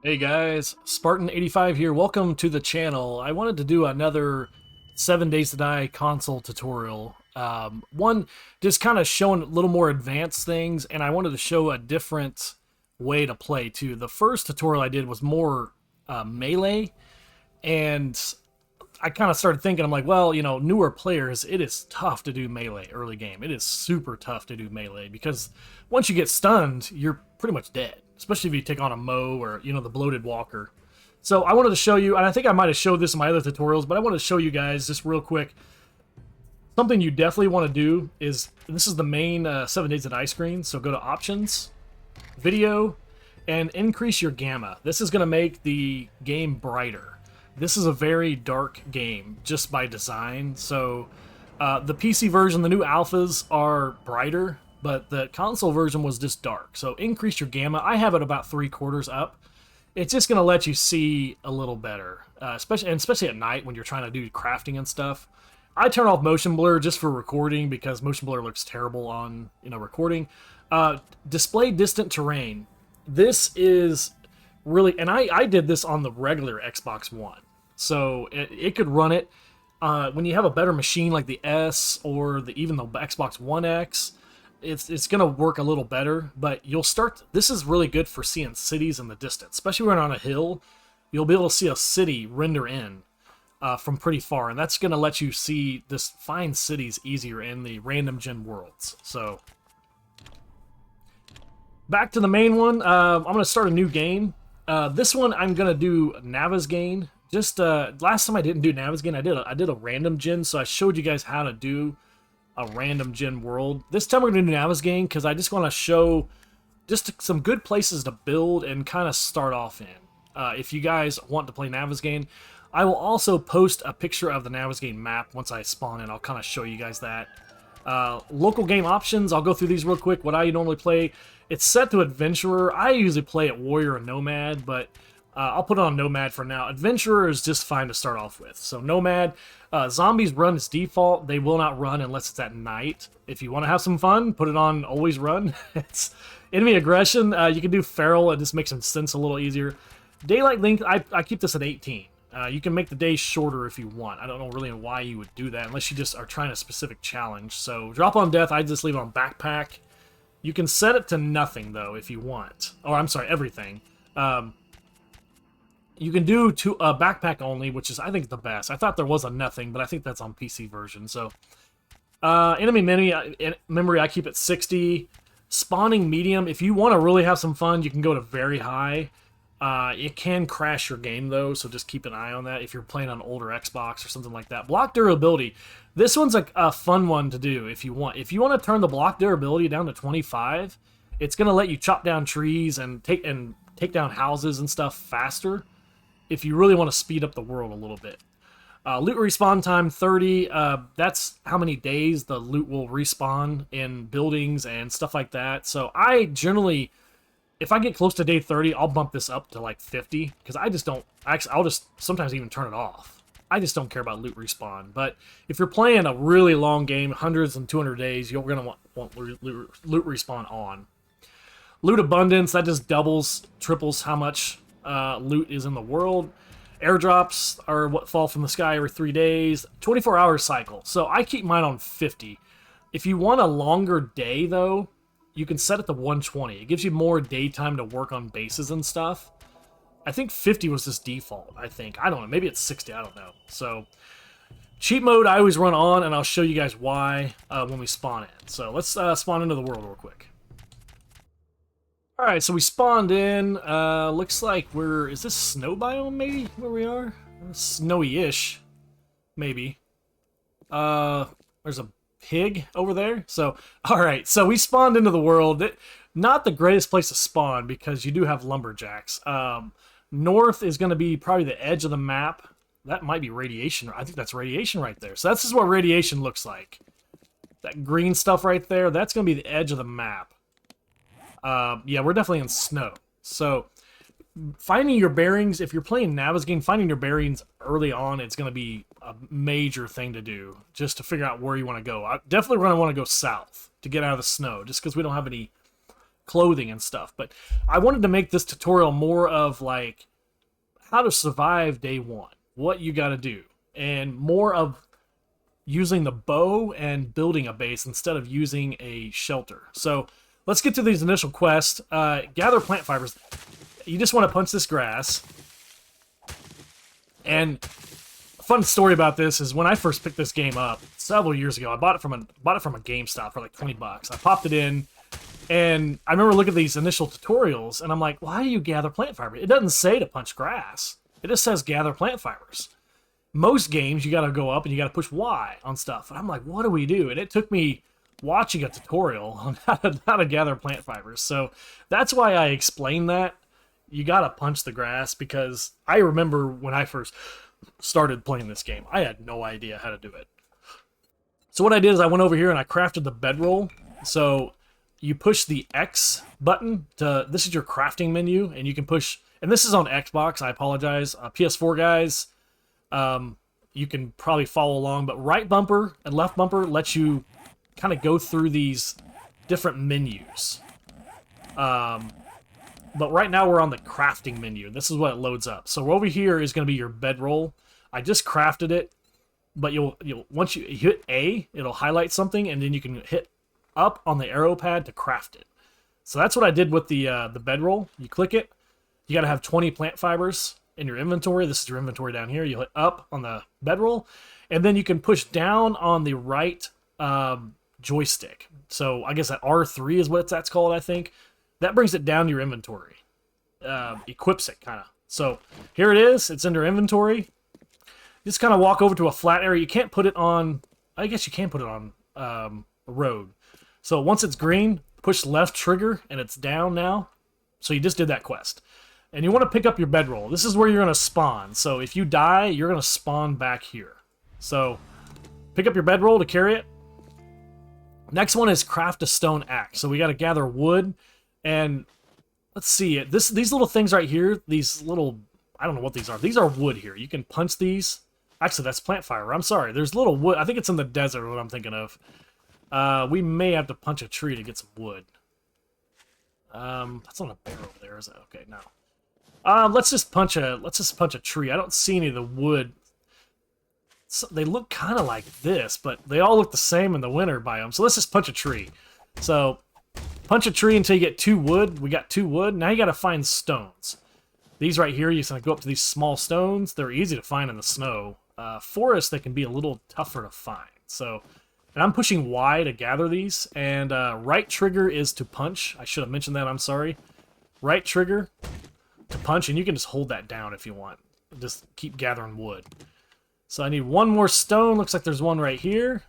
Hey guys, Spartan85 here. Welcome to the channel. I wanted to do another 7 Days to Die console tutorial. One just kind of showing a little more advanced things, and I wanted to show a different way to play too. The first tutorial I did was more melee, and I kind of started thinking, I'm like, well, you know, newer players, it is tough to do melee early game. It is super tough to do melee because once you get stunned, you're pretty much dead, especially if you take on a Mo or, you know, the bloated walker. So I wanted to show you, and I think I might have showed this in my other tutorials, but I wanted to show you guys just real quick. Something you definitely want to do is, this is the main 7 Days to Die screen, so go to Options, Video, and increase your gamma. This is going to make the game brighter. This is a very dark game just by design, so the PC version, the new alphas are brighter, but the console version was just dark. So increase your gamma. I have it about 3/4 up. It's just going to let you see a little better, especially at night when you're trying to do crafting and stuff. I turn off motion blur just for recording because motion blur looks terrible on recording. Display distant terrain. This is really, and I did this on the regular Xbox One, so it could run it. When you have a better machine like the S or even the Xbox One X, it's going to work a little better, but you'll start, this is really good for seeing cities in the distance, especially when you're on a hill. You'll be able to see a city render in from pretty far, and that's going to let you find cities easier in the random gen worlds. So back to the main one. I'm going to start a new game. This one I'm going to do Navezgane. Just last time I didn't do Navezgane, I did a random gen, so I showed you guys how to do a random gen world. This time we're going to do Navezgane because I just want to show just some good places to build and kind of start off in. If you guys want to play Navezgane, I will also post a picture of the Navezgane map once I spawn in. I'll kind of show you guys that. Local game options, I'll go through these real quick. What I normally play, it's set to Adventurer. I usually play at Warrior and Nomad, but I'll put it on Nomad for now. Adventurer is just fine to start off with. So Nomad, zombies run as default. They will not run unless it's at night. If you want to have some fun, put it on always run. It's enemy aggression. You can do feral. It just makes sense a little easier. Daylight length, I keep this at 18. You can make the day shorter if you want. I don't know really why you would do that unless you just are trying a specific challenge. So drop on death, I just leave it on backpack. You can set it to nothing though if you want. Or I'm sorry, everything. You can do backpack only, which is, I think, the best. I thought there was a nothing, but I think that's on PC version. So, enemy memory, I keep at 60. Spawning medium. If you want to really have some fun, you can go to very high. It can crash your game, though, so just keep an eye on that if you're playing on older Xbox or something like that. Block durability. This one's a fun one to do if you want. If you want to turn the block durability down to 25, it's going to let you chop down trees and take down houses and stuff faster. If you really want to speed up the world a little bit. Loot respawn time 30, that's how many days the loot will respawn in buildings and stuff like that. So I generally, if I get close to day 30, I'll bump this up to like 50, because I just don't, I'll just sometimes even turn it off. I just don't care about loot respawn. But if you're playing a really long game, hundreds and 200 days, you're going to want loot respawn on. Loot abundance, that just triples how much loot is in the world. Airdrops are what fall from the sky every 3 days. 24-hour cycle. So I keep mine on 50. If you want a longer day, though, you can set it to 120. It gives you more daytime to work on bases and stuff. I think 50 was this default, I think. I don't know. Maybe it's 60. I don't know. So cheat mode I always run on, and I'll show you guys why when we spawn in. So let's spawn into the world real quick. Alright, so we spawned in. Looks like is this snow biome maybe where we are? Snowy-ish, maybe. There's a pig over there. So, alright, so we spawned into the world. Not the greatest place to spawn because you do have lumberjacks. North is going to be probably the edge of the map. That might be radiation. I think that's radiation right there. So that's just what radiation looks like. That green stuff right there, that's going to be the edge of the map. Yeah, we're definitely in snow. So, finding your bearings, if you're playing Navezgane, finding your bearings early on, it's going to be a major thing to do, just to figure out where you want to go. I definitely want to go south to get out of the snow, just because we don't have any clothing and stuff. But I wanted to make this tutorial more of like how to survive day one, what you got to do, and more of using the bow and building a base instead of using a shelter. So let's get to these initial quests. Gather plant fibers. You just want to punch this grass. And a fun story about this is when I first picked this game up several years ago, I bought it from a GameStop for like 20 bucks. I popped it in, and I remember looking at these initial tutorials, and I'm like, why do you gather plant fibers? It doesn't say to punch grass. It just says gather plant fibers. Most games, you got to go up and you got to push Y on stuff. And I'm like, what do we do? And it took me watching a tutorial on how to gather plant fibers. So that's why I explained that. You got to punch the grass, because I remember when I first started playing this game, I had no idea how to do it. So what I did is I went over here and I crafted the bedroll. So you push the X button to, this is your crafting menu, and you can push, and this is on Xbox, I apologize. PS4 guys, you can probably follow along, but right bumper and left bumper lets you kind of go through these different menus. But right now we're on the crafting menu. This is what it loads up. So over here is going to be your bedroll. I just crafted it, but you'll once you hit A, it'll highlight something, and then you can hit up on the arrow pad to craft it. So that's what I did with the bedroll. You click it. You got to have 20 plant fibers in your inventory. This is your inventory down here. You hit up on the bedroll, and then you can push down on the right joystick. So I guess that R3 is what that's called, I think. That brings it down to your inventory. Equips it, kind of. So here it is. It's in your inventory. Just kind of walk over to a flat area. You can't put it on... I guess you can put it on a road. So once it's green, push left trigger, and it's down now. So you just did that quest. And you want to pick up your bedroll. This is where you're going to spawn. So if you die, you're going to spawn back here. So pick up your bedroll to carry it. Next one is craft a stone axe. So we got to gather wood. And let's see it. These little things right here, these little, I don't know what these are. These are wood here. You can punch these. Actually, that's plant fiber. I'm sorry. There's little wood. I think it's in the desert, what I'm thinking of. We may have to punch a tree to get some wood. That's not a bear over there, is it? Okay, no. Let's just punch a tree. I don't see any of the wood. So they look kind of like this, but they all look the same in the winter biome. So let's just punch a tree. So punch a tree until you get 2 wood. We got 2 wood. Now you got to find stones. These right here, you're going to go up to these small stones. They're easy to find in the snow. Forest, they can be a little tougher to find. So, and I'm pushing Y to gather these. And right trigger is to punch. I should have mentioned that. I'm sorry. Right trigger to punch, and you can just hold that down if you want. Just keep gathering wood. So I need 1 more stone. Looks like there's one right here.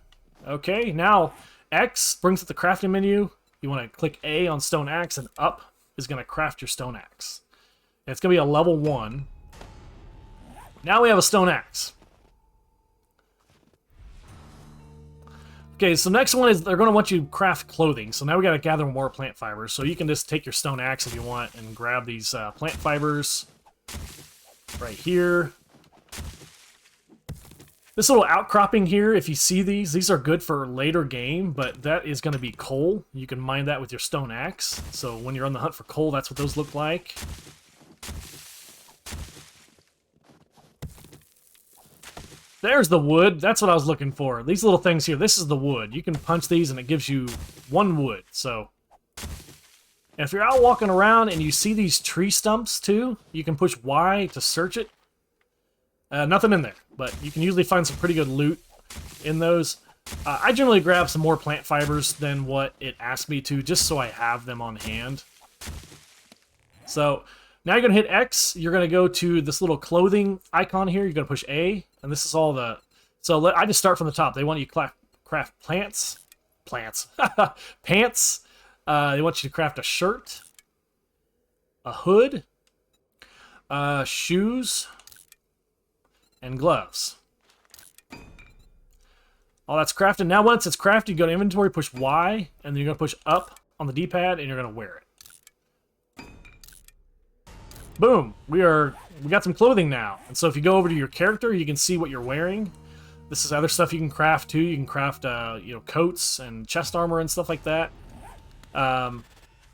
Okay, now X brings up the crafting menu. You want to click A on stone axe, and up is going to craft your stone axe. And it's going to be a level 1. Now we have a stone axe. Okay, so next one is they're going to want you to craft clothing. So now we got to gather more plant fibers. So you can just take your stone axe if you want and grab these plant fibers right here. This little outcropping here, if you see these are good for later game, but that is going to be coal. You can mine that with your stone axe. So when you're on the hunt for coal, that's what those look like. There's the wood. That's what I was looking for. These little things here, this is the wood. You can punch these and it gives you 1 wood. So, and if you're out walking around and you see these tree stumps too, you can push Y to search it. Nothing in there, but you can usually find some pretty good loot in those. I generally grab some more plant fibers than what it asked me to, just so I have them on hand. So now you're going to hit X. You're going to go to this little clothing icon here. You're going to push A, and this is all the... So I just start from the top. They want you to craft pants. Pants. Pants. They want you to craft a shirt, a hood, shoes, and gloves. All that's crafted. Now once it's crafted, you go to inventory, push Y, and then you're going to push up on the D-pad, and you're going to wear it. Boom! We got some clothing now. And so if you go over to your character, you can see what you're wearing. This is other stuff you can craft too. You can craft coats and chest armor and stuff like that.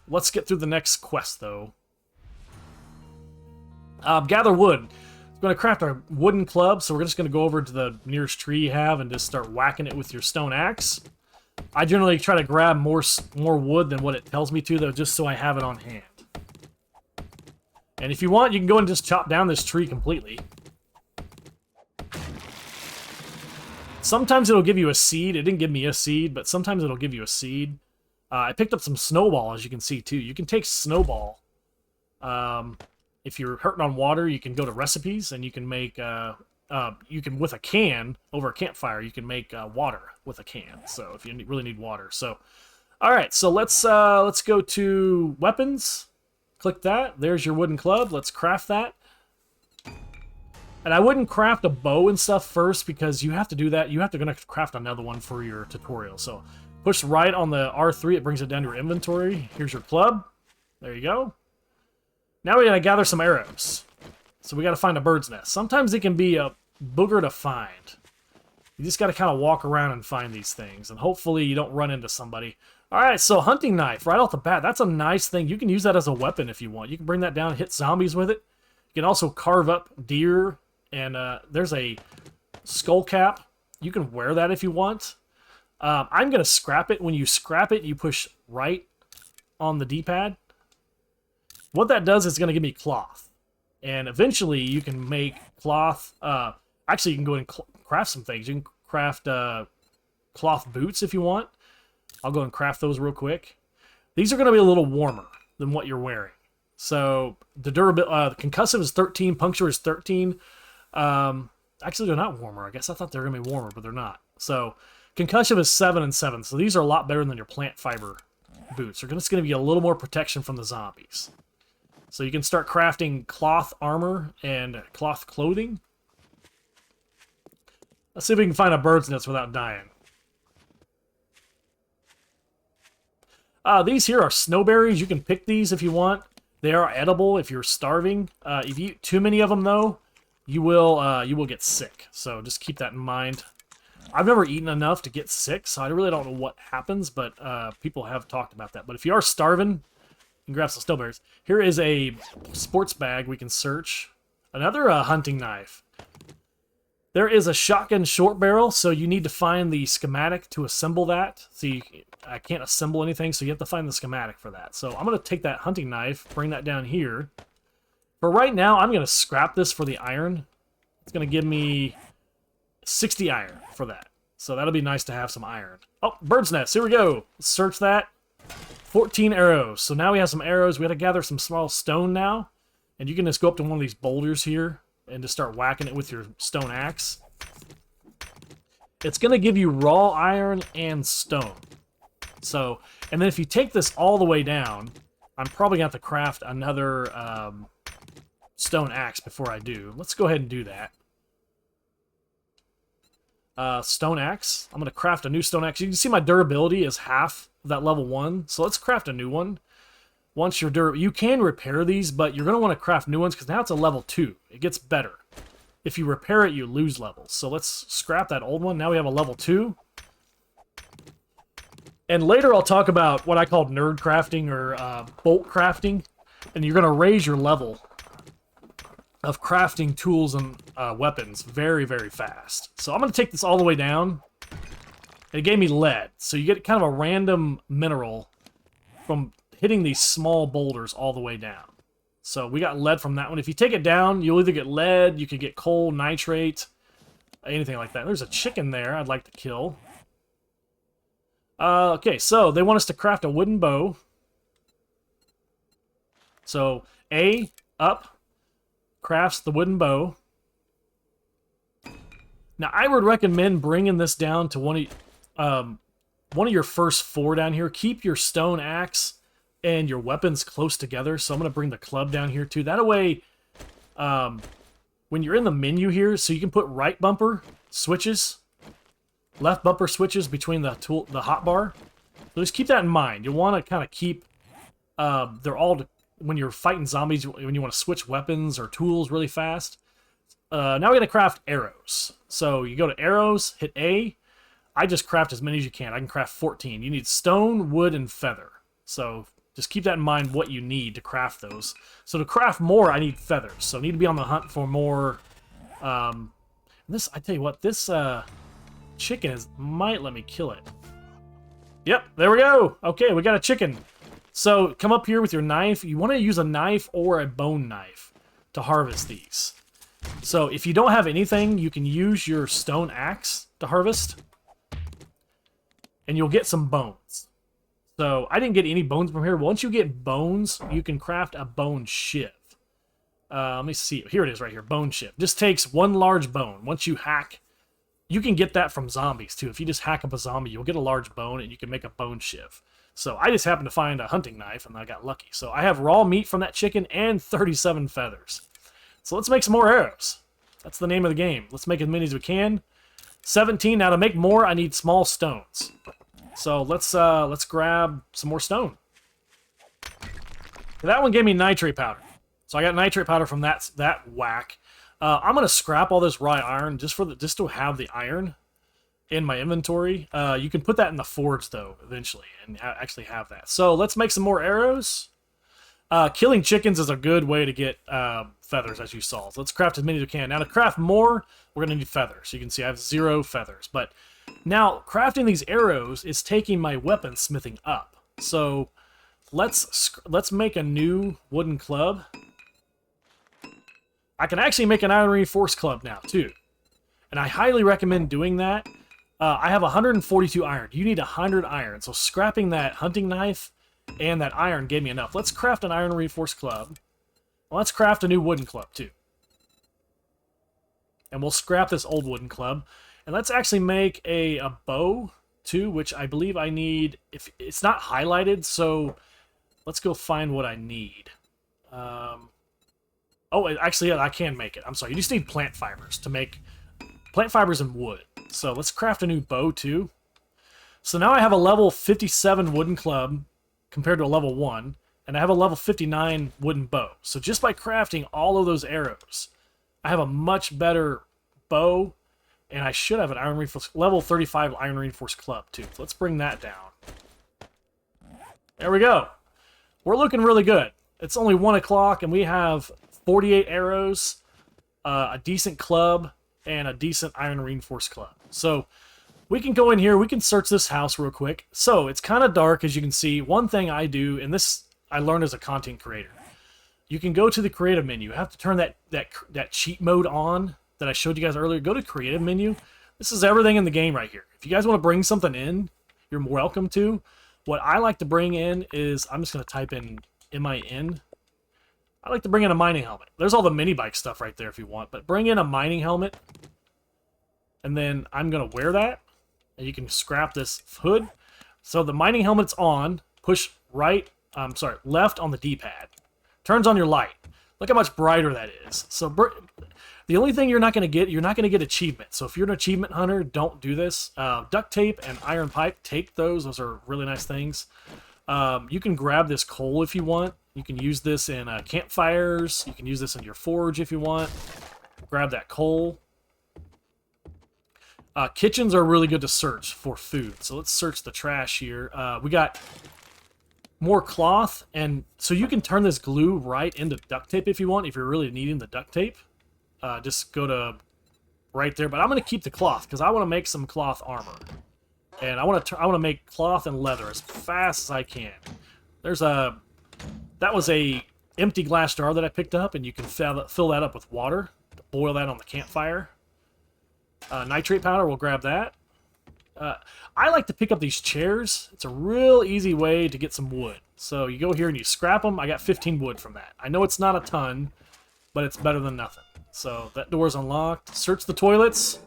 let's get through the next quest, though. Gather wood. We're going to craft our wooden club, so we're just going to go over to the nearest tree you have and just start whacking it with your stone axe. I generally try to grab more wood than what it tells me to, though, just so I have it on hand. And if you want, you can go and just chop down this tree completely. Sometimes it'll give you a seed. It didn't give me a seed, but sometimes it'll give you a seed. I picked up some snowball, as you can see, too. You can take snowball. If you're hurting on water, you can go to recipes, and you can make... with a can, over a campfire, you can make water with a can. So, if you really need water. So, alright, so let's go to weapons. Click that. There's your wooden club. Let's craft that. And I wouldn't craft a bow and stuff first because you have to do that. You have to gonna craft another one for your tutorial. So push right on the R3. It brings it down to your inventory. Here's your club. There you go. Now we gotta gather some arrows. So we gotta find a bird's nest. Sometimes it can be a booger to find. You just gotta kind of walk around and find these things. And hopefully you don't run into somebody. Alright, so hunting knife right off the bat. That's a nice thing. You can use that as a weapon if you want. You can bring that down, hit zombies with it. You can also carve up deer. And there's a skull cap. You can wear that if you want. I'm going to scrap it. When you scrap it, you push right on the D-pad. What that does is going to give me cloth. And eventually you can make cloth. Actually, you can go and craft some things. You can craft cloth boots if you want. I'll go and craft those real quick. These are going to be a little warmer than what you're wearing. So the concussive is 13, puncture is 13. Actually, they're not warmer. I guess I thought they were going to be warmer, but they're not. So, concussive is 7 and 7. So, these are a lot better than your plant fiber boots. They're just going to give you a little more protection from the zombies. So, you can start crafting cloth armor and cloth clothing. Let's see if we can find a bird's nest without dying. These here are snowberries. You can pick these if you want. They are edible if you're starving. If you eat too many of them, though, you will get sick. So just keep that in mind. I've never eaten enough to get sick, so I really don't know what happens, but people have talked about that. But if you are starving, you can grab some snowberries. Here is a sports bag we can search. Another hunting knife. There is a shotgun short barrel, so you need to find the schematic to assemble that. See, I can't assemble anything, so you have to find the schematic for that. So I'm going to take that hunting knife, bring that down here. For right now, I'm going to scrap this for the iron. It's going to give me 60 iron for that. So that'll be nice to have some iron. Oh, bird's nest. Here we go. Let's search that. 14 arrows. So now we have some arrows. We got to gather some small stone now. And you can just go up to one of these boulders here and just start whacking it with your stone axe. It's going to give you raw iron and stone. So, and then if you take this all the way down, I'm probably going to have to craft another stone axe before I do. Let's go ahead and do that. Stone axe. I'm going to craft a new stone axe. You can see my durability is half of that level 1. So let's craft a new one. Once you're durable, you can repair these, but you're going to want to craft new ones because now it's a level 2. It gets better. If you repair it, you lose levels. So let's scrap that old one. Now we have a level 2. And later I'll talk about what I call nerd crafting or bolt crafting. And you're going to raise your level of crafting tools and weapons very, very fast. So I'm going to take this all the way down. And it gave me lead. So you get kind of a random mineral from hitting these small boulders all the way down. So we got lead from that one. If you take it down, you'll either get lead, you could get coal, nitrate, anything like that. There's a chicken there I'd like to kill. Okay, so they want us to craft a wooden bow. So A, up, crafts the wooden bow. Now I would recommend bringing this down to one of your first 4 down here. Keep your stone axe and your weapons close together. So I'm going to bring the club down here too. That way, when you're in the menu here, so you can put right bumper switches, left bumper switches between the hotbar. So just keep that in mind. You'll want to kind of keep, they're all, when you're fighting zombies, when you want to switch weapons or tools really fast. Now we're going to craft arrows. So you go to arrows, hit A. I just craft as many as you can. I can craft 14. You need stone, wood, and feather. So Just keep that in mind what you need to craft those. So to craft more, I need feathers. So I need to be on the hunt for more. This, I tell you what, this chicken might let me kill it. Yep, there we go. Okay, we got a chicken. So come up here with your knife. You want to use a knife or a bone knife to harvest these. So if you don't have anything, you can use your stone axe to harvest. And you'll get some bones. So I didn't get any bones from here. Once you get bones, you can craft a bone shiv. Let me see. Here it is right here. Bone shiv. Just takes one large bone. Once you hack, you can get that from zombies too. If you just hack up a zombie, you'll get a large bone and you can make a bone shiv. So I just happened to find a hunting knife and I got lucky. So I have raw meat from that chicken and 37 feathers. So let's make some more arrows. That's the name of the game. Let's make as many as we can. 17. Now to make more, I need small stones. So let's grab some more stone. That one gave me nitrate powder. So I got nitrate powder from that whack. I'm gonna scrap all this raw iron just to have the iron in my inventory. You can put that in the forge though eventually and actually have that. So let's make some more arrows. Killing chickens is a good way to get feathers, as you saw. So let's craft as many as we can. Now to craft more, we're gonna need feathers. You can see I have 0 feathers, but now crafting these arrows is taking my weapon smithing up. So let's make a new wooden club. I can actually make an iron reinforced club now too, and I highly recommend doing that. I have 142 iron. You need 100 iron, so scrapping that hunting knife and that iron gave me enough. Let's craft an iron reinforced club. Let's craft a new wooden club too, and we'll scrap this old wooden club. And let's actually make a bow too, which I believe I need. If it's not highlighted, so let's go find what I need. Oh, actually, yeah, I can make it. I'm sorry. You just need plant fibers to make plant fibers and wood. So let's craft a new bow too. So now I have a level 57 wooden club compared to a level 1, and I have a level 59 wooden bow. So just by crafting all of those arrows, I have a much better bow. And I should have an iron reinforced level 35 iron reinforced club too. So let's bring that down. There we go. We're looking really good. It's only 1 o'clock and we have 48 arrows, a decent club, and a decent iron reinforced club. So we can go in here. We can search this house real quick. So it's kind of dark, as you can see. One thing I do, and this I learned as a content creator, you can go to the creative menu. You have to turn that cheat mode on that I showed you guys earlier. Go to creative menu. This is everything in the game right here. If you guys want to bring something in, you're welcome to. What I like to bring in is, I'm just going to type in MIN. I like to bring in a mining helmet. There's all the mini bike stuff right there if you want, but bring in a mining helmet. And then I'm going to wear that. And you can scrap this hood. So the mining helmet's on. Push left on the D-pad. Turns on your light. Look how much brighter that is. So the only thing you're not going to get achievements. So if you're an achievement hunter, don't do this. Duct tape and iron pipe, take those. Those are really nice things. You can grab this coal if you want. You can use this in campfires. You can use this in your forge if you want. Grab that coal. Kitchens are really good to search for food. So let's search the trash here. We got more cloth, and so you can turn this glue right into duct tape if you want, if you're really needing the duct tape. Just go to right there, but I'm going to keep the cloth because I want to make some cloth armor, and I want to make cloth and leather as fast as I can. That was a empty glass jar that I picked up, and you can fill that up with water, boil that on the campfire. Nitrate powder, we'll grab that. I like to pick up these chairs. It's a real easy way to get some wood. So you go here and you scrap them. I got 15 wood from that. I know it's not a ton, but it's better than nothing. So that door's unlocked. Search the toilets.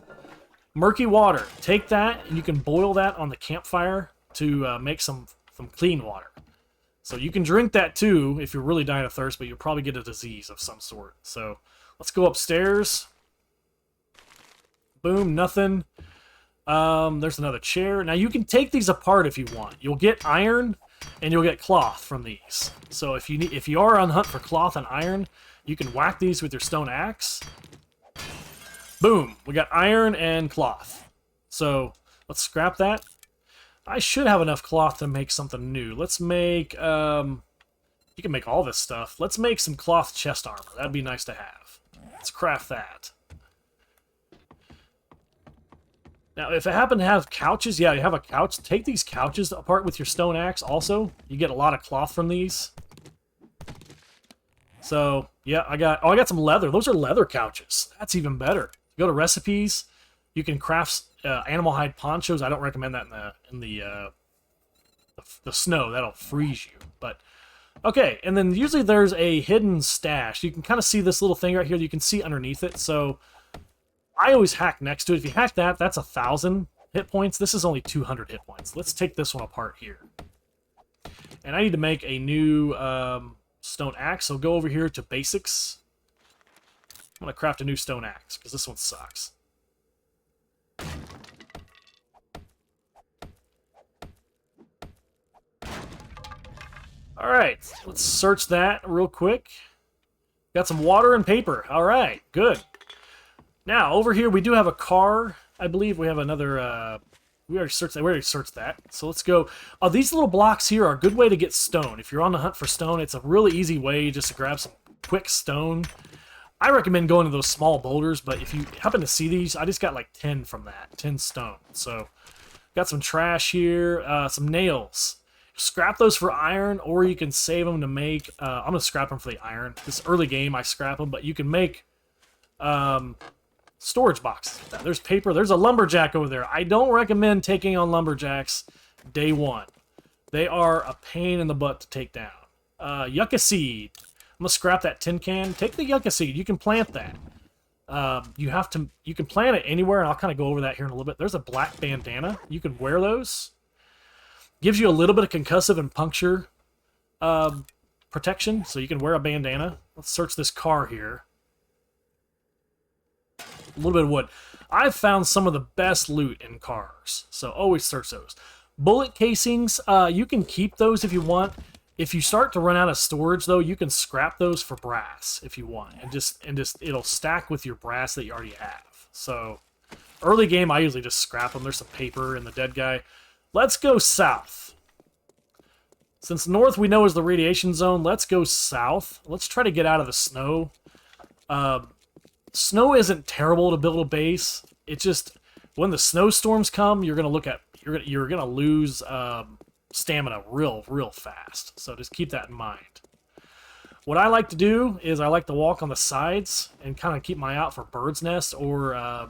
Murky water. Take that and you can boil that on the campfire to make some clean water. So you can drink that too if you're really dying of thirst, but you'll probably get a disease of some sort. So let's go upstairs. Boom, nothing. There's another chair. Now you can take these apart if you want. You'll get iron and you'll get cloth from these. So if you are on the hunt for cloth and iron, you can whack these with your stone axe. Boom, we got iron and cloth. So let's scrap that. I should have enough cloth to make something new. Let's make, you can make all this stuff. Let's make some cloth chest armor. That'd be nice to have. Let's craft that. Now, if I happen to have couches, yeah, you have a couch, take these couches apart with your stone axe also. You get a lot of cloth from these. So, yeah, I got some leather. Those are leather couches. That's even better. You go to recipes, you can craft animal hide ponchos. I don't recommend that in the snow. That'll freeze you. But okay, and then usually there's a hidden stash. You can kind of see this little thing right here. You can see underneath it. So I always hack next to it. If you hack that, that's 1,000 hit points. This is only 200 hit points. Let's take this one apart here. And I need to make a new stone axe. So go over here to basics. I'm going to craft a new stone axe because this one sucks. Alright, let's search that real quick. Got some water and paper. Alright, good. Now, over here we do have a car. I believe we have another... we already searched that. So let's go. These little blocks here are a good way to get stone. If you're on the hunt for stone, it's a really easy way just to grab some quick stone. I recommend going to those small boulders, but if you happen to see these, I just got like 10 from that. 10 stone. So, got some trash here. Some nails. Scrap those for iron, or you can save them to make... I'm going to scrap them for the iron. This early game, I scrap them, but you can make storage boxes. There's paper. There's a lumberjack over there. I don't recommend taking on lumberjacks day one. They are a pain in the butt to take down. Yucca seed. I'm going to scrap that tin can. Take the yucca seed. You can plant that. You can plant it anywhere, and I'll kind of go over that here in a little bit. There's a black bandana. You can wear those. Gives you a little bit of concussive and puncture protection, so you can wear a bandana. Let's search this car here. A little bit of wood. I've found some of the best loot in cars, so always search those. Bullet casings, you can keep those if you want. If you start to run out of storage, though, you can scrap those for brass if you want, and just it'll stack with your brass that you already have. So, early game, I usually just scrap them. There's some paper in the dead guy. Let's go south. Since north we know is the radiation zone, let's go south. Let's try to get out of the snow. Snow isn't terrible to build a base. It's just when the snowstorms come, you're gonna lose stamina real fast. So just keep that in mind. What I like to do is I like to walk on the sides and kind of keep my eye out for birds' nests or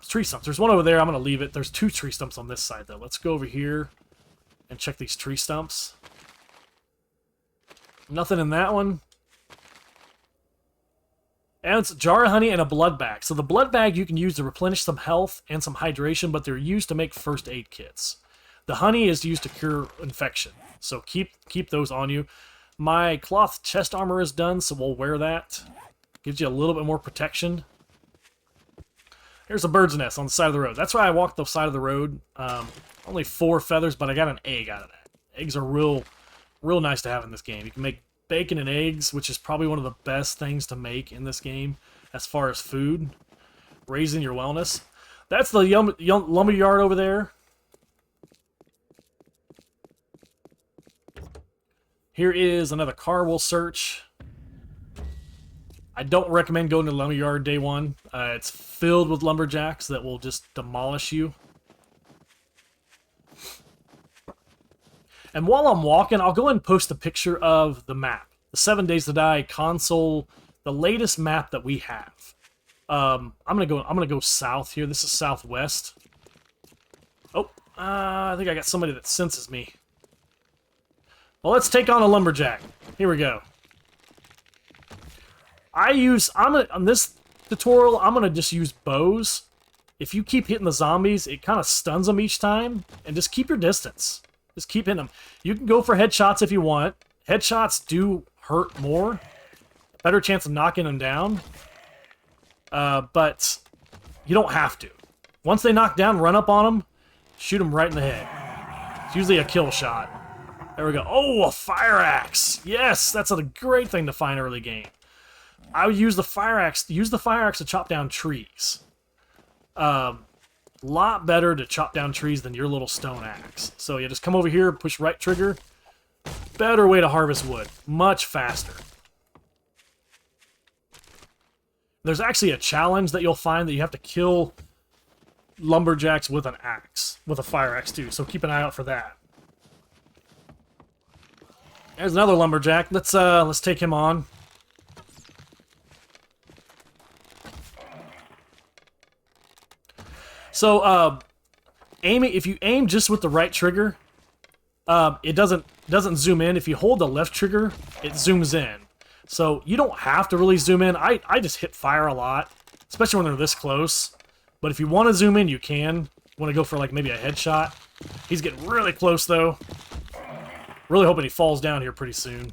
tree stumps. There's one over there. I'm going to leave it. There's 2 tree stumps on this side, though. Let's go over here and check these tree stumps. Nothing in that one. And it's a jar of honey and a blood bag. So the blood bag you can use to replenish some health and some hydration, but they're used to make first aid kits. The honey is used to cure infection. So keep those on you. My cloth chest armor is done, so we'll wear that. Gives you a little bit more protection. Here's a bird's nest on the side of the road. That's why I walked the side of the road. Only 4 feathers, but I got an egg out of that. Eggs are real nice to have in this game. You can make bacon and eggs, which is probably one of the best things to make in this game as far as food. Raising your wellness. That's the lumber yard over there. Here is another car we'll search. I don't recommend going to the lumberyard day one. It's filled with lumberjacks that will just demolish you. And while I'm walking, I'll go ahead and post a picture of the map. The 7 Days to Die console, the latest map that we have. I'm gonna go south here. This is southwest. Oh, I think I got somebody that senses me. Well, let's take on a lumberjack. Here we go. On this tutorial, I'm gonna just use bows. If you keep hitting the zombies, it kind of stuns them each time, and just keep your distance. Just keep hitting them. You can go for headshots if you want. Headshots do hurt more. Better chance of knocking them down. But you don't have to. Once they knock down, run up on them, shoot them right in the head. It's usually a kill shot. There we go. Oh, a fire axe. Yes, that's a great thing to find early game. I would use the fire axe. Use the fire axe to chop down trees. lot better to chop down trees than your little stone axe. So you just come over here, push right trigger. Better way to harvest wood. Much faster. There's actually a challenge that you'll find that you have to kill lumberjacks with an axe. With a fire axe too, so keep an eye out for that. There's another lumberjack. Let's take him on. So, if you aim just with the right trigger, it doesn't zoom in. If you hold the left trigger, it zooms in. So you don't have to really zoom in. I just hit fire a lot, especially when they're this close. But if you want to zoom in, you can. Want to go for like maybe a headshot. He's getting really close though. Really hoping he falls down here pretty soon.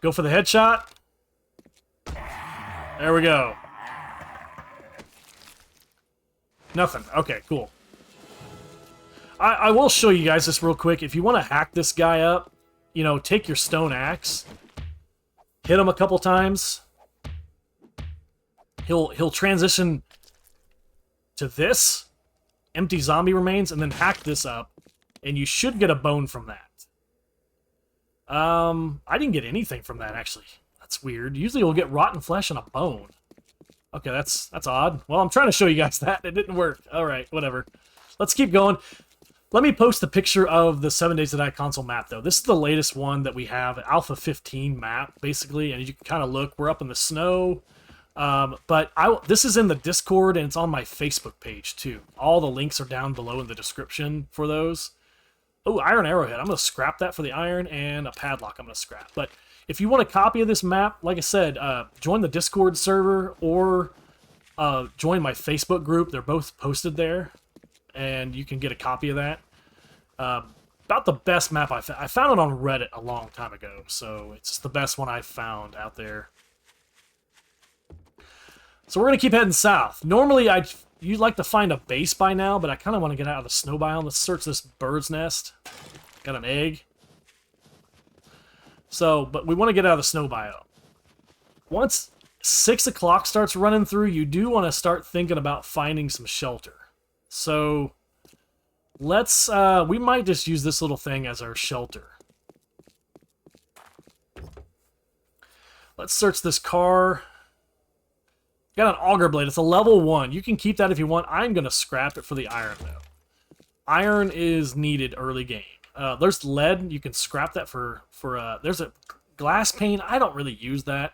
Go for the headshot. There we go. Nothing. Okay, cool. I will show you guys this real quick. If you want to hack this guy up, you know, take your stone axe, hit him a couple times. He'll transition to this, empty zombie remains, and then hack this up, and you should get a bone from that. I didn't get anything from that, actually. That's weird. Usually you'll get rotten flesh and a bone. Okay, that's odd. Well, I'm trying to show you guys that. It didn't work. Alright, whatever. Let's keep going. Let me post a picture of the 7 Days to Die console map, though. This is the latest one that we have, Alpha 15 map, basically, and you can kind of look. We're up in the snow. But this is in the Discord, and it's on my Facebook page, too. All the links are down below in the description for those. Oh, iron arrowhead. I'm going to scrap that for the iron, and a padlock I'm going to scrap. But if you want a copy of this map, like I said, join the Discord server or join my Facebook group. They're both posted there, and you can get a copy of that. About the best map I found it on Reddit a long time ago, so it's just the best one I've found out there. So we're going to keep heading south. Normally, you'd like to find a base by now, but I kind of want to get out of the snow biome. Let's search this bird's nest. Got an egg. So, but we want to get out of the snow biome. Once 6 o'clock starts running through, you do want to start thinking about finding some shelter. So, let's, we might just use this little thing as our shelter. Let's search this car. Got an auger blade. It's a level 1. You can keep that if you want. I'm going to scrap it for the iron, though. Iron is needed early game. There's lead. You can scrap that for there's a glass pane. I don't really use that.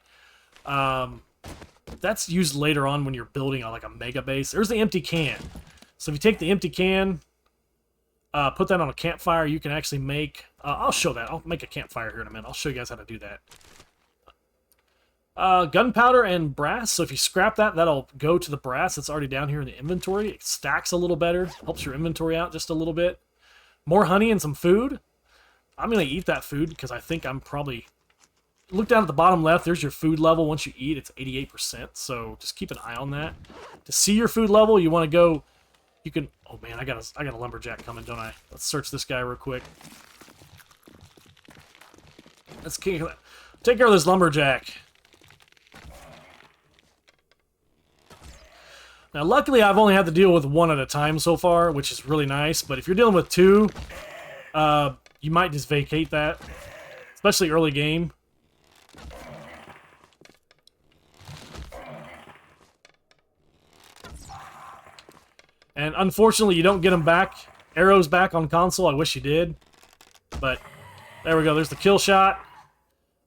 That's used later on when you're building like a mega base. There's the empty can. So if you take the empty can, put that on a campfire, you can actually make... I'll show that. I'll make a campfire here in a minute. I'll show you guys how to do that. Gunpowder and brass. So if you scrap that, that'll go to the brass that's already down here in the inventory. It stacks a little better. Helps your inventory out just a little bit. More honey and some food. I'm going to eat that food because I think I'm probably... Look down at the bottom left. There's your food level. Once you eat, it's 88%. So just keep an eye on that. To see your food level, you want to go... You can... Oh, man, I got a lumberjack coming, don't I? Let's search this guy real quick. Let's take care of this lumberjack. Now, luckily, I've only had to deal with one at a time so far, which is really nice. But if you're dealing with two, you might just vacate that, especially early game. And unfortunately, you don't get them back, arrows back on console. I wish you did. But there we go. There's the kill shot.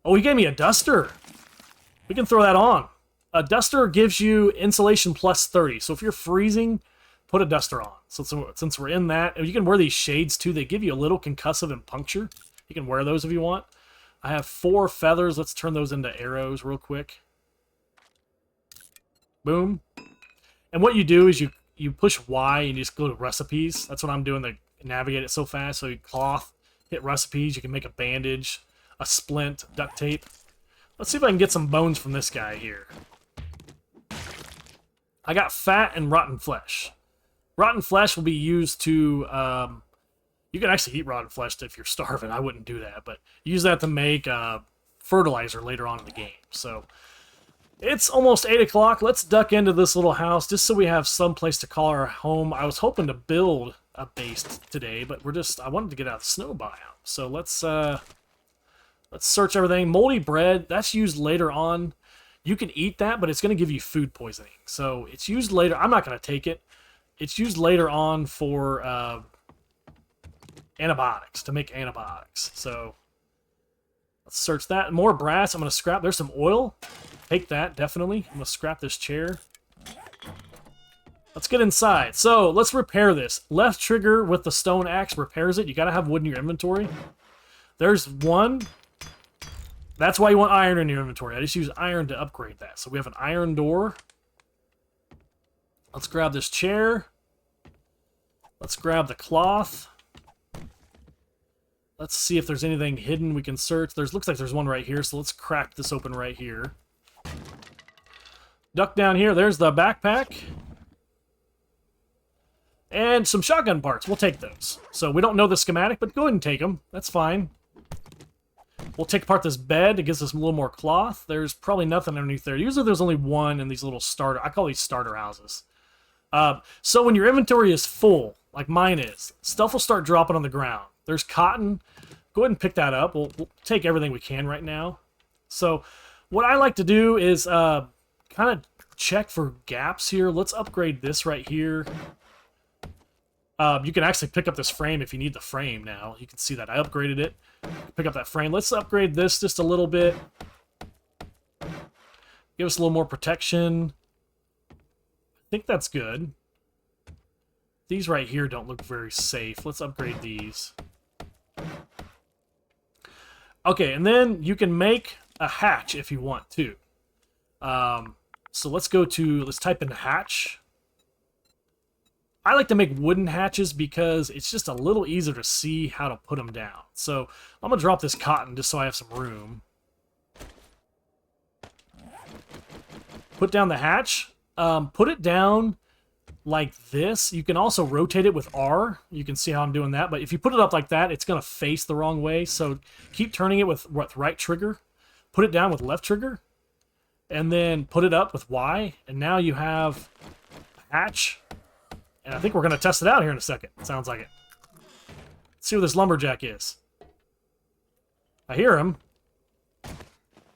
Oh, he gave me a duster. We can throw that on. A duster gives you insulation plus 30. So if you're freezing, put a duster on. So since we're in that, you can wear these shades too. They give you a little concussive and puncture. You can wear those if you want. I have 4 feathers. Let's turn those into arrows real quick. Boom. And what you do is you push Y and you just go to recipes. That's what I'm doing to navigate it so fast. So you cloth, hit recipes. You can make a bandage, a splint, duct tape. Let's see if I can get some bones from this guy here. I got fat and rotten flesh. Rotten flesh will be used to... you can actually eat rotten flesh if you're starving. I wouldn't do that, but use that to make fertilizer later on in the game. So It's almost 8 o'clock. Let's duck into this little house just so we have some place to call our home. I was hoping to build a base today, but I wanted to get out of the snow biome. So let's search everything. Moldy bread, that's used later on. You can eat that, but it's going to give you food poisoning. So it's used later. I'm not going to take it. It's used later on for antibiotics, to make antibiotics. So let's search that. More brass. I'm going to scrap. There's some oil. Take that, definitely. I'm going to scrap this chair. Let's get inside. So let's repair this. Left trigger with the stone axe repairs it. You got to have wood in your inventory. There's one. That's why you want iron in your inventory. I just use iron to upgrade that. So we have an iron door. Let's grab this chair. Let's grab the cloth. Let's see if there's anything hidden we can search. Looks like there's one right here, so let's crack this open right here. Duck down here. There's the backpack. And some shotgun parts. We'll take those. So we don't know the schematic, but go ahead and take them. That's fine. We'll take apart this bed. It gives us a little more cloth. There's probably nothing underneath there. Usually there's only one in these little starter... I call these starter houses. So when your inventory is full, like mine is, stuff will start dropping on the ground. There's cotton. Go ahead and pick that up. We'll take everything we can right now. So what I like to do is kind of check for gaps here. Let's upgrade this right here. You can actually pick up this frame if you need the frame now. You can see that I upgraded it. Pick up that frame. Let's upgrade this just a little bit. Give us a little more protection. I think that's good. These right here don't look very safe. Let's upgrade these. Okay, and then you can make a hatch if you want to. So let's type in hatch. I like to make wooden hatches because it's just a little easier to see how to put them down. So I'm going to drop this cotton just so I have some room. Put down the hatch. Put it down like this. You can also rotate it with R. You can see how I'm doing that. But if you put it up like that, it's going to face the wrong way. So keep turning it with right trigger. Put it down with left trigger. And then put it up with Y. And now you have a hatch. And I think we're going to test it out here in a second. Sounds like it. Let's see where this lumberjack is. I hear him.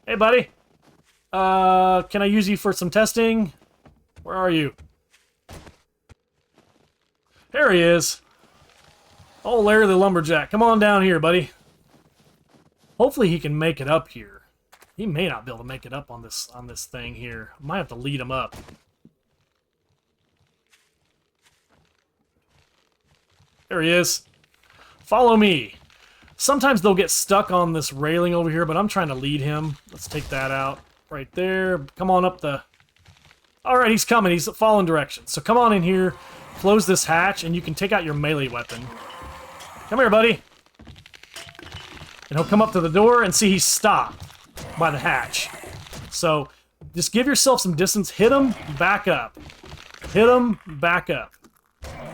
Hey, buddy. Can I use you for some testing? Where are you? There he is. Oh, Larry the lumberjack. Come on down here, buddy. Hopefully he can make it up here. He may not be able to make it up on this thing here. Might have to lead him up. There he is. Follow me. Sometimes they'll get stuck on this railing over here, but I'm trying to lead him. Let's take that out right there. Come on up the... Alright, he's coming. He's following directions. So come on in here, close this hatch, and you can take out your melee weapon. Come here, buddy. And he'll come up to the door and see he's stopped by the hatch. So just give yourself some distance. Hit him, back up. Hit him, back up.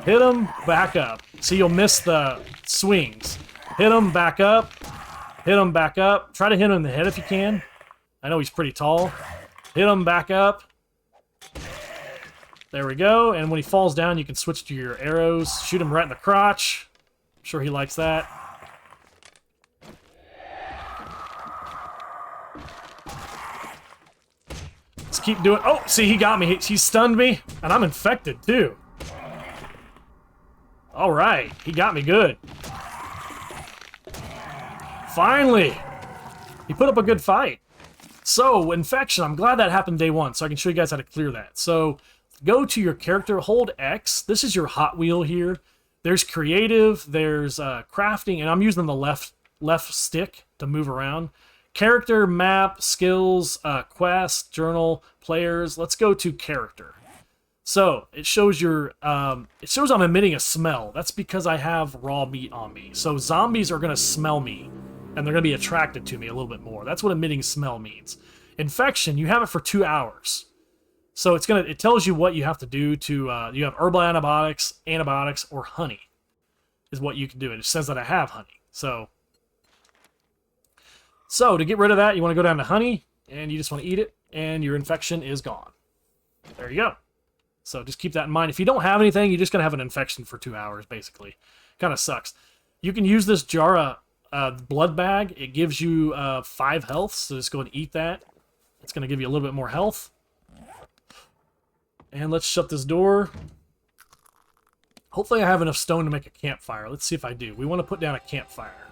Hit him, back up. So you'll miss the swings. Hit him, back up. Hit him, back up. Try to hit him in the head if you can. I know he's pretty tall. Hit him, back up. There we go. And when he falls down, you can switch to your arrows. Shoot him right in the crotch. I'm sure he likes that. Let's keep doing... Oh, see, he got me. He stunned me, and I'm infected, too. All right. He got me good. Finally. He put up a good fight. So, infection. I'm glad that happened day one, so I can show you guys how to clear that. So, go to your character, hold X. This is your hot wheel here. There's creative, there's crafting, and I'm using the left stick to move around. Character, map, skills, quest, journal, players. Let's go to character. So it shows I'm emitting a smell. That's because I have raw meat on me. So zombies are gonna smell me, and they're gonna be attracted to me a little bit more. That's what emitting smell means. Infection, you have it for 2 hours. So it tells you what you have to do to you have herbal antibiotics, or honey is what you can do. It says that I have honey. So to get rid of that, you want to go down to honey, and you just want to eat it. and your infection is gone. There you go. So just keep that in mind. If you don't have anything, you're just going to have an infection for 2 hours, basically. Kind of sucks. You can use this jar blood bag. It gives you 5 health, so just go and eat that. It's going to give you a little bit more health. And let's shut this door. Hopefully I have enough stone to make a campfire. Let's see if I do. We want to put down a campfire.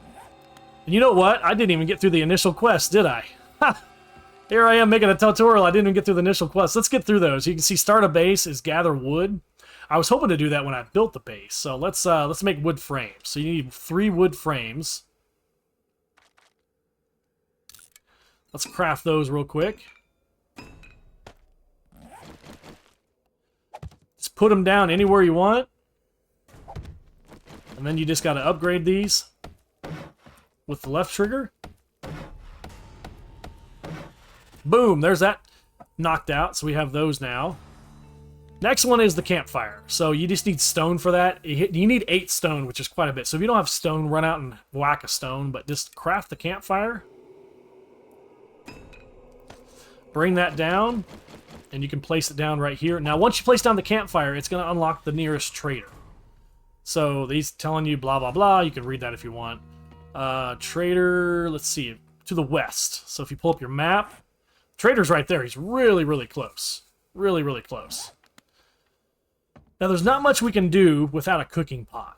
And you know what? I didn't even get through the initial quest, did I? Ha! Here I am making a tutorial. I didn't even get through the initial quest. Let's get through those. You can see start a base is gather wood. I was hoping to do that when I built the base. So let's make wood frames. So you need 3 wood frames. Let's craft those real quick. Just put them down anywhere you want. And then you just got to upgrade these with the left trigger. Boom, there's that knocked out. So we have those now. Next one is the campfire. So you just need stone for that. You need 8 stone, which is quite a bit. So if you don't have stone, run out and whack a stone. But just craft the campfire. Bring that down. And you can place it down right here. Now, once you place down the campfire, it's going to unlock the nearest trader. So he's telling you blah, blah, blah. You can read that if you want. Trader, let's see, to the west. So if you pull up your map, trader's right there. He's really, really close. Really, really close. Now, there's not much we can do without a cooking pot.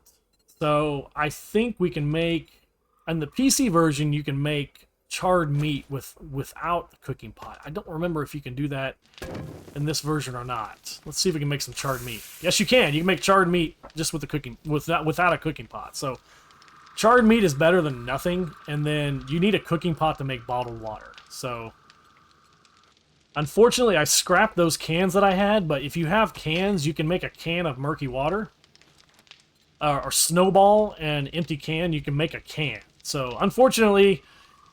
So I think we can make, in the PC version, you can make charred meat without the cooking pot. I don't remember if you can do that in this version or not. Let's see if we can make some charred meat. Yes, you can. You can make charred meat just with the cooking without a cooking pot. So charred meat is better than nothing, and then you need a cooking pot to make bottled water. So unfortunately, I scrapped those cans that I had, but if you have cans, you can make a can of murky water. Or snowball and empty can, you can make a can. So unfortunately,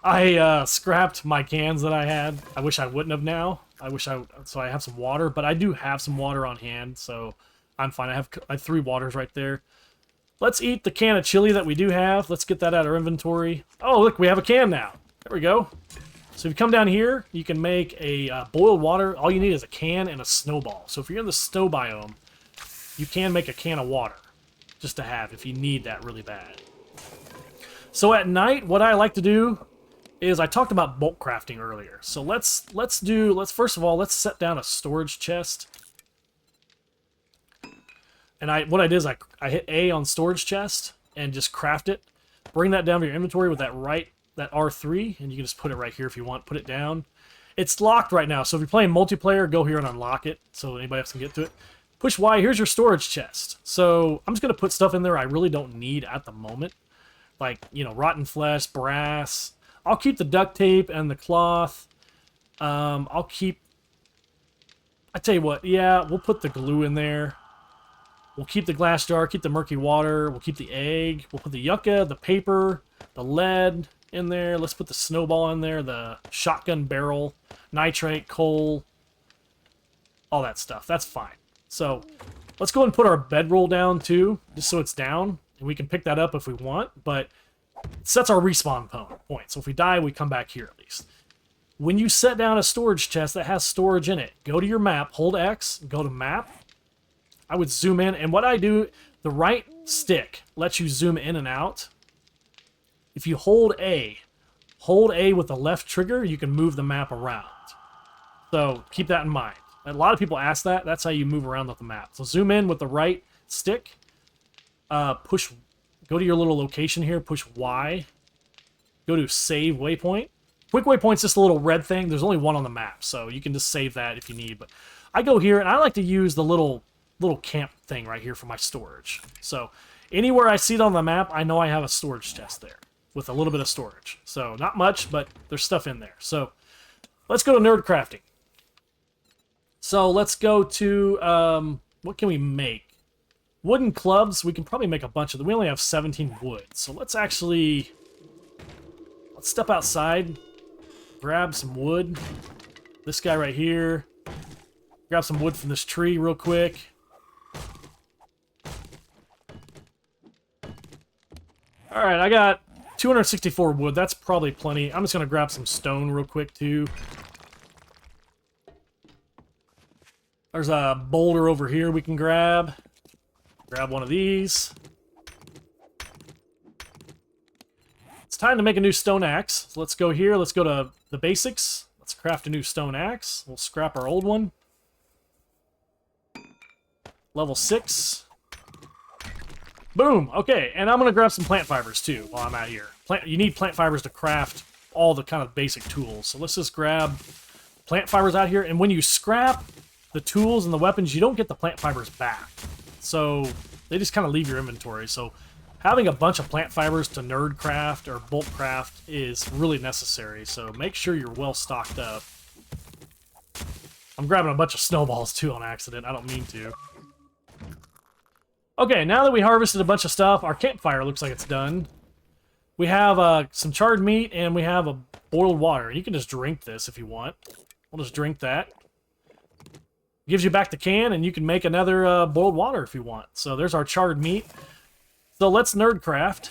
I scrapped my cans that I had. I wish I wouldn't have now. So I have some water, but I do have some water on hand, so I'm fine. I have 3 waters right there. Let's eat the can of chili that we do have. Let's get that out of our inventory. Oh, look, we have a can now. There we go. So if you come down here, you can make a boiled water. All you need is a can and a snowball. So if you're in the snow biome, you can make a can of water just to have if you need that really bad. So at night, what I like to do is I talked about bulk crafting earlier. So let's first of all, let's set down a storage chest. And what I did is I hit A on storage chest and just craft it. Bring that down to your inventory with that R3, and you can just put it right here if you want. Put it down. It's locked right now, so if you're playing multiplayer, go here and unlock it so anybody else can get to it. Push Y, here's your storage chest. So I'm just going to put stuff in there I really don't need at the moment. Like, you know, rotten flesh, brass. I'll keep the duct tape and the cloth. I tell you what, yeah, we'll put the glue in there. We'll keep the glass jar, keep the murky water, we'll keep the egg, we'll put the yucca, the paper, the lead in there. Let's put the snowball in there, the shotgun barrel, nitrate, coal, all that stuff. That's fine. So let's go and put our bedroll down too, just so it's down, and we can pick that up if we want, but it sets our respawn point. So if we die, we come back here at least. When you set down a storage chest that has storage in it, go to your map, hold X, go to map. I would zoom in, and what I do, the right stick lets you zoom in and out. If you hold A with the left trigger, you can move the map around. So keep that in mind. A lot of people ask that. That's how you move around with the map. So zoom in with the right stick. Go to your little location here, push Y. Go to save waypoint. Quick waypoint's just a little red thing. There's only one on the map, so you can just save that if you need. But I go here, and I like to use the little camp thing right here for my storage. So anywhere I see it on the map, I know I have a storage chest there with a little bit of storage. So not much, but there's stuff in there. So let's go to nerd crafting. So let's go to, what can we make? Wooden clubs, we can probably make a bunch of them. We only have 17 wood. So let's step outside, grab some wood. This guy right here. Grab some wood from this tree real quick. Alright, I got 264 wood. That's probably plenty. I'm just going to grab some stone real quick, too. There's a boulder over here we can grab. Grab one of these. It's time to make a new stone axe. So let's go here. Let's go to the basics. Let's craft a new stone axe. We'll scrap our old one. Level 6. Boom. Okay, and I'm going to grab some plant fibers too while I'm out here. You need plant fibers to craft all the kind of basic tools. So let's just grab plant fibers out here. And when you scrap the tools and the weapons, you don't get the plant fibers back. So they just kind of leave your inventory. So having a bunch of plant fibers to nerd craft or bulk craft is really necessary. So make sure you're well stocked up. I'm grabbing a bunch of snowballs too on accident. I don't mean to. Okay, now that we harvested a bunch of stuff, our campfire looks like it's done. We have some charred meat and we have a boiled water. You can just drink this if you want. We'll just drink that. Gives you back the can, and you can make another boiled water if you want. So there's our charred meat. So let's nerd craft.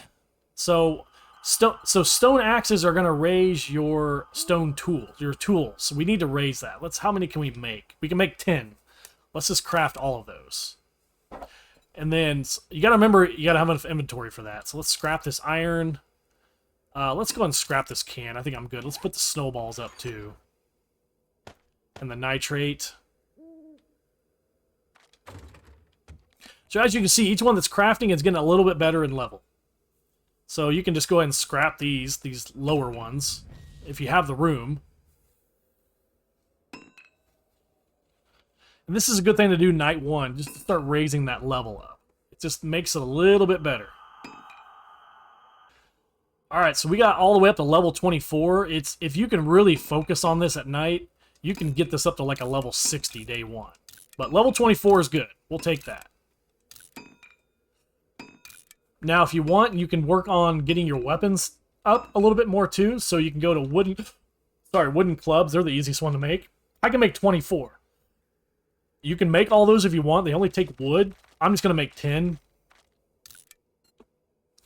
So stone axes are going to raise your stone tools, your tools. So we need to raise that. How many can we make? We can make 10. Let's just craft all of those. And then you got to remember, you got to have enough inventory for that. So let's scrap this iron. Let's go ahead and scrap this can. I think I'm good. Let's put the snowballs up too. And the nitrate. So as you can see, each one that's crafting is getting a little bit better in level. So you can just go ahead and scrap these lower ones, if you have the room. And this is a good thing to do night one, just to start raising that level up. It just makes it a little bit better. Alright, so we got all the way up to level 24. If you can really focus on this at night, you can get this up to like a level 60 day one. But level 24 is good. We'll take that. Now, if you want, you can work on getting your weapons up a little bit more too. So you can go to wooden clubs. They're the easiest one to make. I can make 24. You can make all those if you want. They only take wood. I'm just going to make 10.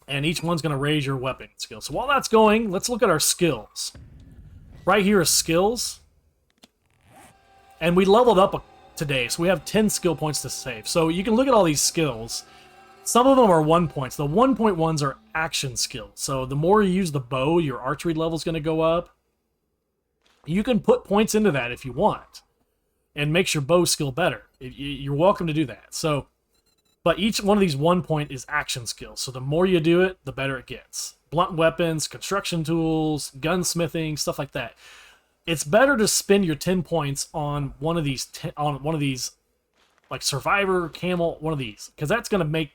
And each one's going to raise your weapon skill. So while that's going, let's look at our skills. Right here is skills. And we leveled up today, so we have 10 skill points to save. So you can look at all these skills. Some of them are 1 points. The 1-point ones are action skills. So the more you use the bow, your archery level is going to go up. You can put points into that if you want, and makes your bow skill better. You're welcome to do that. So, but each one of these 1 point is action skills. So the more you do it, the better it gets. Blunt weapons, construction tools, gunsmithing, stuff like that. It's better to spend your 10 points on one of these, like survivor, camel, one of these, because that's going to make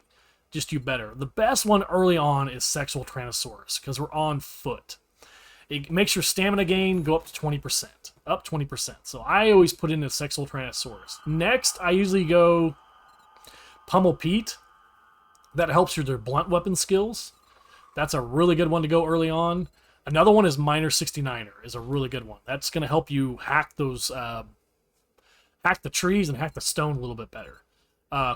just you better. The best one early on is sexual tyrannosaurus, because we're on foot. It makes your stamina gain go up to 20%. Up 20%. So I always put in a sexual tyrannosaurus. Next, I usually go Pummel Pete. That helps your blunt weapon skills. That's a really good one to go early on. Another one is Miner 69er, is a really good one. That's going to help you hack those, hack the trees and hack the stone a little bit better.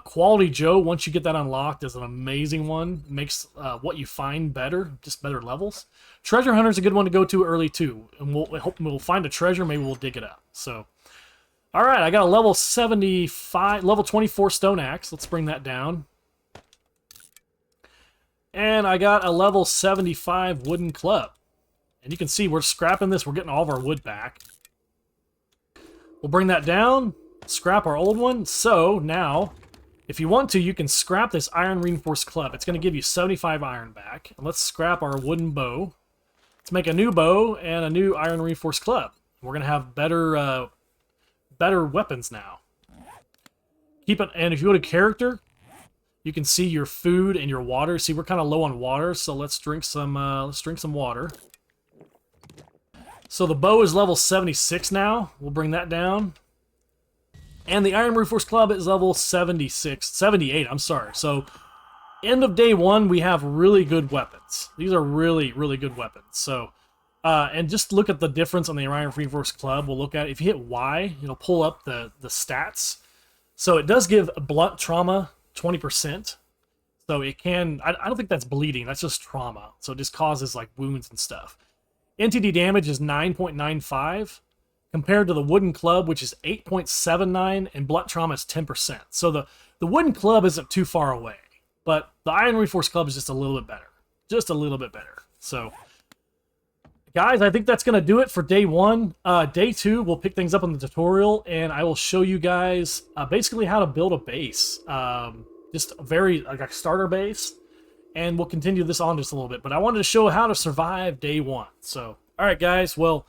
Quality Joe, once you get that unlocked, is an amazing one. Makes what you find better, just better levels. Treasure Hunter's a good one to go to early too, and we'll find a treasure. Maybe we'll dig it up. So, all right, I got a level 75, level 24 stone axe. Let's bring that down. And I got a level 75 wooden club. And you can see we're scrapping this. We're getting all of our wood back. We'll bring that down. Scrap our old one. So now, if you want to, you can scrap this iron reinforced club. It's going to give you 75 iron back. And let's scrap our wooden bow. Let's make a new bow and a new iron reinforced club. We're going to have better weapons now. Keep it. And if you go to character, you can see your food and your water. See, we're kind of low on water, so let's drink some water. So the bow is level 76 now. We'll bring that down. And the Iron Reinforced Club is level 78, I'm sorry. So, end of day one, we have really good weapons. These are really, really good weapons. So, and just look at the difference on the Iron Reinforced Club. We'll look at it. If you hit Y, it'll pull up the stats. So, it does give blunt trauma 20%. So, it can... I don't think that's bleeding. That's just trauma. So, it just causes, like, wounds and stuff. NTD damage is 9.95. compared to the wooden club, which is 8.79, and blunt trauma is 10%. So the wooden club isn't too far away, but the iron reinforced club is just a little bit better. Just a little bit better. So, guys, I think that's going to do it for day 1. Day 2, we'll pick things up in the tutorial, and I will show you guys basically how to build a base. Just a very, like a starter base, and we'll continue this on just a little bit. But I wanted to show how to survive day 1. So, all right, guys, well,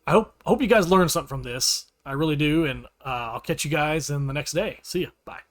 I hope you guys learned something from this. I really do, and I'll catch you guys in the next day. See ya. Bye.